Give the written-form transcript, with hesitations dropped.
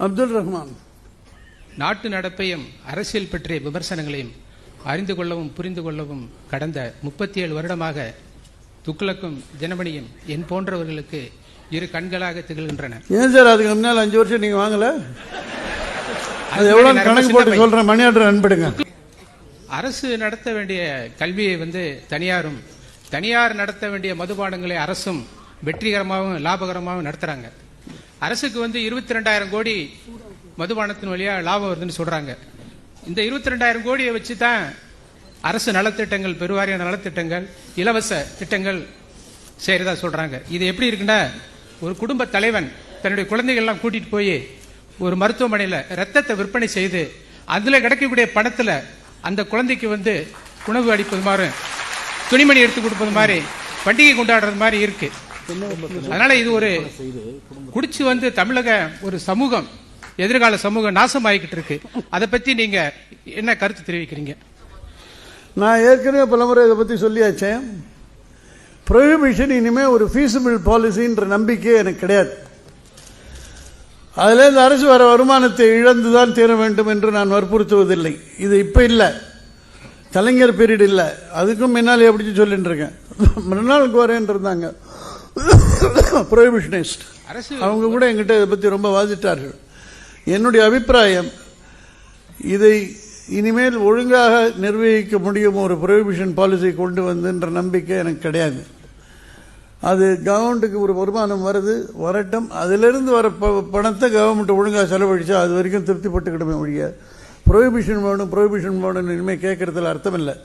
அப்துல் ரஹ்மான். நாட்டு நடப்பையும் அரசியல் பற்றிய விமர்சனங்களையும் அறிந்து கொள்ளவும் புரிந்து கொள்ளவும் கடந்த 37 வருடமாக துக்ளக்கும் தினமணியும் என் போன்றவர்களுக்கு இரு கண்களாக திகழ்கின்றன. ஏன் சார் அதுக்கு முன்னால் 5 வருஷம் நீங்க வாங்கல? அது எவ்வளவு கணக்கு போட்டு சொல்றேன். மணியாற்ற அன்படுங்க. அரசு நடத்த வேண்டிய கல்வியை தனியாரும், தனியார் நடத்த வேண்டிய மதுபானங்களை அரசும் வெற்றிகரமாகவும் லாபகரமாகவும் நடத்துறாங்க. அரசுக்கு 22,000 கோடி மதுபானத்தின் வழியா லாபம் வருதுன்னு சொல்றாங்க. இந்த 22,000 கோடியை வச்சு தான் அரசு நலத்திட்டங்கள், பெருவாரியான நலத்திட்டங்கள், இலவச திட்டங்கள் செய்யறதா சொல்றாங்க. இது எப்படி இருக்குன்னா, ஒரு குடும்ப தலைவன் தன்னுடைய குழந்தைகள் எல்லாம் கூட்டிட்டு போய் ஒரு மருத்துவமனையில் ரத்தத்தை விற்பனை செய்து அதுல கிடைக்கக்கூடிய பணத்துல அந்த குழந்தைக்கு உணவு அளிப்பது மாதிரி, துணிமணி எடுத்து கொடுப்பது மாதிரி, பண்டிகை கொண்டாடுறது மாதிரி இருக்கு. அதனால இது ஒரு குடிச்சு தமிழக ஒரு சமூகம், எதிர்கால சமூகம் நாசமாகிக்கிட்டு இருக்கு. அதை பத்தி நீங்க என்ன கருத்து தெரிவிக்கிறீங்க? நான் ஏற்கனவே பலமுறை இதை பத்தி சொல்லியாச்சேன். ப்ரொஹிபிஷன் இனிமே ஒரு ஃபீஸிபிள் பாலிசின்ற நம்பிக்கை எனக்கு கிடையாது. அதுல இந்த அரசு வர வருமானத்தை இழந்துதான் தீர வேண்டும் என்று நான் வற்புறுத்துவதில்லை. இது இப்ப இல்லை, கலைஞர் பீரியட் இல்லை, அதுக்கும் முன்னால் எப்படி சொல்லிட்டு இருக்கேன். மறுநாள் கோரேன் இருந்தாங்க ப்ரொஹிபிஷனிஸ்ட், அவங்க கூட எங்கிட்ட இதை பத்தி ரொம்ப வாதிட்டார்கள். என்னுடைய அபிப்பிராயம், இதை இனிமேல் ஒழுங்காக நிர்வகிக்க முடியும் ஒரு ப்ரொஹிபிஷன் பாலிசி கொண்டு வந்துன்ற நம்பிக்கை எனக்கு கிடையாது. அது கவர்மெண்ட்டுக்கு ஒரு வருமானம் வருது, வரட்டும். அதிலிருந்து வர பணத்தை கவர்மெண்ட் ஒழுங்காக செலவழிச்சா அது வரைக்கும் திருப்திப்பட்டுக்கிடுமே ஒழிய ப்ரொஹிபிஷன் வேணும் ப்ரொஹிபிஷன் வேணும்னு இனிமேல் கேட்கறதுல அர்த்தம் இல்லை.